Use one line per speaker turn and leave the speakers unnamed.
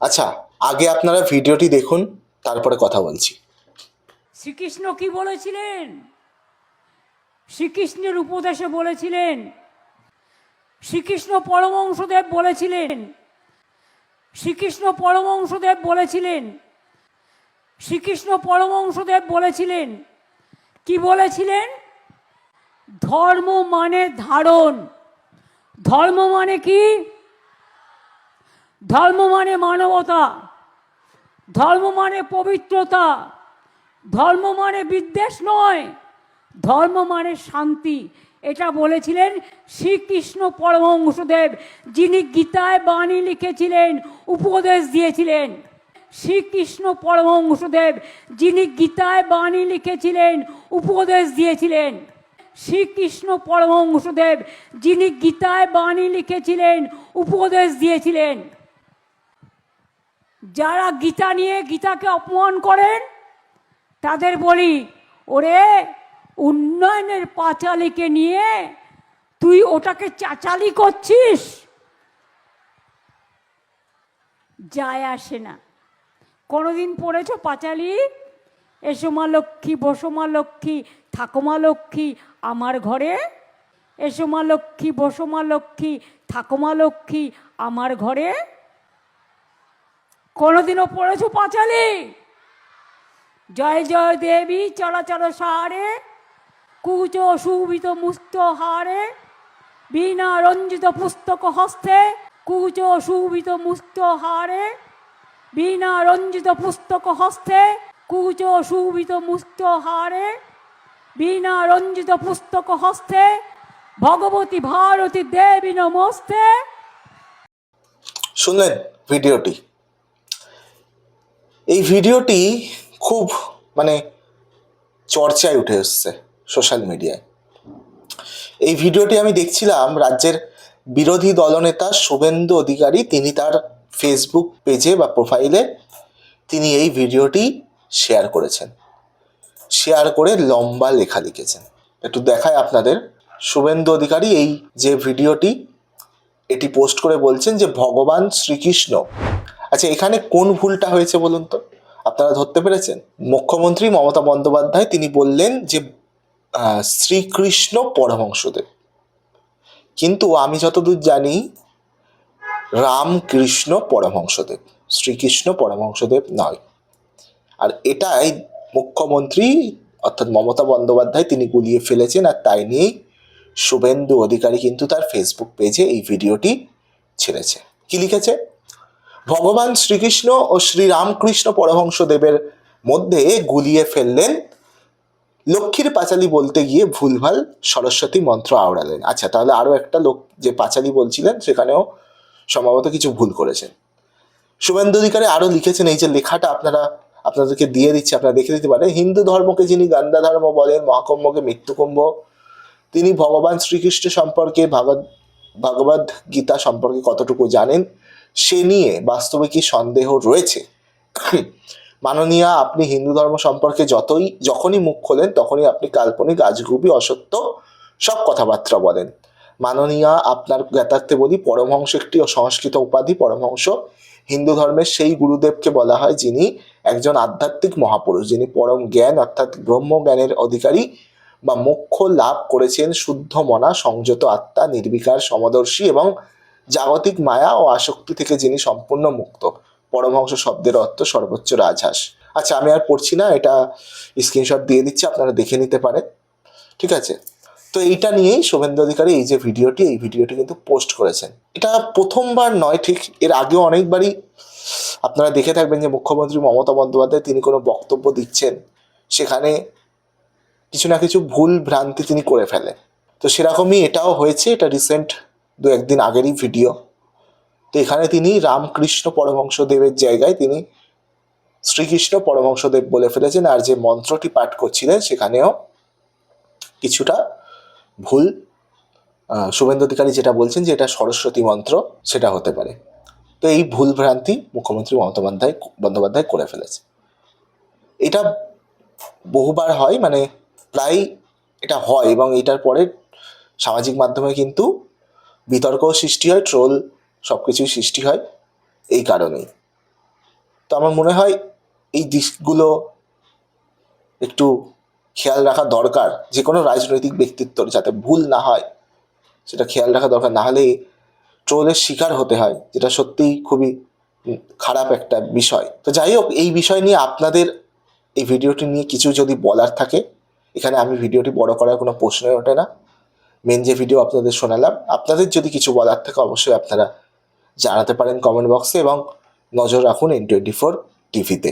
আচ্ছা, আগে আপনারা ভিডিওটি দেখুন, তারপরে কথা বলছি।
শ্রীকৃষ্ণ কি বলেছিলেন? শ্রীকৃষ্ণের উপদেশে বলেছিলেন, শ্রীকৃষ্ণ পরমহংসদেব বলেছিলেন, শ্রীকৃষ্ণ পরমহংসদেব বলেছিলেন, শ্রীকৃষ্ণ পরমহংসদেব বলেছিলেন, কি বলেছিলেন? ধর্ম মানে ধারণ। ধর্ম মানে কি? ধর্ম মানে মানবতা, ধর্ম মানে পবিত্রতা, ধর্ম মানে বিদ্বেষ নয়, ধর্ম মানে শান্তি। এটা বলেছিলেন শ্রীকৃষ্ণ পরমহংসদেব, যিনি গীতায় বাণী লিখেছিলেন, উপদেশ দিয়েছিলেন। শ্রীকৃষ্ণ পরমহংসদেব, যিনি গীতায় বাণী লিখেছিলেন, উপদেশ দিয়েছিলেন। শ্রীকৃষ্ণ পরমহংসদেব, যিনি গীতায় বাণী লিখেছিলেন, উপদেশ দিয়েছিলেন। যারা গীতা নিয়ে গীতাকে অপমান করেন তাদের বলি, ওরে উন্নয়নের পাঁচালীকে নিয়ে তুই ওটাকে চাচালি করছিস, যায় আসে না। কোনোদিন পড়েছ পাঁচালি? এসো মা লক্ষ্মী, বসো মা লক্ষ্মী, থাকো মা লক্ষ্মী আমার ঘরে। এসো মা লক্ষ্মী, বসো মা লক্ষ্মী, থাকো মা লক্ষ্মী আমার ঘরে। কোনোদিনও পড়েছ পাঁচালি? জয় জয় দেবী চরাচর সারে, কুচ শোভিত মুক্ত হারে, বীণা রঞ্জিত পুস্তক হস্তে, কুচ শোভিত মুক্ত হারে, বীণা রঞ্জিত পুস্তক হস্তে, কুচ শোভিত মুক্ত হারে, বীণা রঞ্জিত পুস্তক হস্তে, ভগবতী ভারতী দেবী নমস্তে।
শুনলেন ভিডিওটি? এই ভিডিওটি খুব চর্চায় উঠে এসছে সোশ্যাল মিডিয়ায়। এই ভিডিওটি আমি দেখছিলাম, রাজ্যের বিরোধী দলনেতা শুভেন্দু অধিকারী তিনি তার ফেসবুক পেজে বা প্রোফাইলে তিনি এই ভিডিওটি শেয়ার করেছেন। শেয়ার করে লম্বা লেখা লিখেছেন। একটু দেখায় আপনাদের। শুভেন্দু অধিকারী এই যে ভিডিওটি এটি পোস্ট করে বলছেন যে ভগবান শ্রীকৃষ্ণ। আচ্ছা, এখানে কোন ভুলটা হয়েছে বলুন তো? আপনারা ধরতে পেরেছেন? মুখ্যমন্ত্রী মমতা বন্দ্যোপাধ্যায় তিনি বললেন যে শ্রীকৃষ্ণ পরমহংসদেব, কিন্তু আমি যতদূর জানি রামকৃষ্ণ পরমহংসদেব, শ্রীকৃষ্ণ পরমহংসদেব নয়। আর এটাই মুখ্যমন্ত্রী অর্থাৎ মমতা বন্দ্যোপাধ্যায় তিনি গুলিয়ে ফেলেছেন। আর তাই নিয়েই শুভেন্দু অধিকারী কিন্তু তার ফেসবুক পেজে এই ভিডিওটি ছেড়েছে। কি লিখেছে? ভগবান শ্রীকৃষ্ণ ও শ্রীরামকৃষ্ণ পরমহংসদেবের মধ্যে গুলিয়ে ফেললেন, লক্ষ্মীর পাঁচালী বলতে গিয়ে ভুলভাল সরস্বতী মন্ত্র আওড়ালেন। আচ্ছা, তাহলে আরও একটা লোক যে পাঁচালী বলছিলেন সেখানেও সম্ভবত কিছু ভুল করেছেন। শুভেন্দু অধিকারী আরও লিখেছেন, এই যে লেখাটা আপনাদেরকে দিয়ে দিচ্ছি, আপনারা দেখে দিতে পারেন। হিন্দু ধর্মকে যিনি গান্দা ধর্ম বলেন, মহাকুম্ভকে মৃত্যুকুম্ভ, তিনি ভগবান শ্রীকৃষ্ণ সম্পর্কে ভগবদ গীতা সম্পর্কে কতটুকু জানেন সে নিয়ে বাস্তবে কি সন্দেহ রয়েছে? মাননীয়া, আপনি হিন্দু ধর্ম সম্পর্কে যখনই মুখ খোলেন তখনই আপনি কাল্পনিক, আজগুবি, অসত্য সব কথাবার্তা বলেন। মাননীয়া, আপনার জ্ঞাতার্থে বলি, পরমহংস একটি সংস্কৃত উপাধি। পরমহংস হিন্দু ধর্মের সেই গুরুদেবকে বলা হয় যিনি একজন আধ্যাত্মিক মহাপুরুষ, যিনি পরম জ্ঞান অর্থাৎ ব্রহ্মজ্ঞানের অধিকারী বা মোক্ষ লাভ করেছেন, শুদ্ধ মনা, সংযত আত্মা, নির্বিকার, সমদর্শী এবং জাগতিক মায়া ও আসক্তি থেকে যিনি সম্পূর্ণ মুক্ত। পরমহংস শব্দের অর্থ সর্বোচ্চ রাজহাঁস। আচ্ছা, আমি আর পড়ছি না, এটা স্ক্রিনশট দিয়ে দিচ্ছি, আপনারা দেখে নিতে পারেন। ঠিক আছে? তো এইটা নিয়েই শুভেন্দু অধিকারী এই যে এই ভিডিওটি কিন্তু পোস্ট করেছেন। এটা প্রথমবার নয়, ঠিক এর আগেও অনেকবারই আপনারা দেখে থাকবেন যে মুখ্যমন্ত্রী মমতা বন্দ্যোপাধ্যায় তিনি কোনো বক্তব্য দিচ্ছেন, সেখানে কিছু না কিছু ভুল ভ্রান্তি তিনি করে ফেলেন। তো সেরকমই এটাও হয়েছে। এটা রিসেন্ট 2-1 দিন আগেরই ভিডিও। তো এখানে তিনি রামকৃষ্ণ পরমহংসদেবের জায়গায় তিনি শ্রীকৃষ্ণ পরমহংসদেব বলে ফেলেছেন। আর যে মন্ত্রটি পাঠ করছিলেন সেখানেও কিছুটা ভুল। শুভেন্দু অধিকারী যেটা বলছেন যে এটা সরস্বতী মন্ত্র, সেটা হতে পারে। তো এই ভুল ভ্রান্তি মুখ্যমন্ত্রী মমতা বন্দ্যোপাধ্যায় করে ফেলেছে। এটা বহুবার হয়, প্রায় এটা হয়, এবং এটার পরে সামাজিক মাধ্যমে কিন্তু বিতর্কও সৃষ্টি হয়, ট্রোল সব কিছুই সৃষ্টি হয় এই কারণেই। তো আমার মনে হয় এই দিকগুলো একটু খেয়াল রাখা দরকার, যে কোনো রাজনৈতিক ব্যক্তিত্বর যাতে ভুল না হয় সেটা খেয়াল রাখা দরকার, না হলে ট্রোলের শিকার হতে হয়, যেটা সত্যিই খুবই খারাপ একটা বিষয়। তো যাই হোক, এই বিষয় নিয়ে আপনাদের এই ভিডিওটি নিয়ে কিছু যদি বলার থাকে, এখানে আমি ভিডিওটি বড় করার কোনো প্রশ্নই ওঠে না। মেন যে ভিডিও আপনাদের শোনালাম, আপনাদের যদি কিছু বলার থাকে অবশ্যই আপনারা জানাতে পারেন কমেন্ট বক্সে, এবং নজর রাখুন N24 টিভিতে।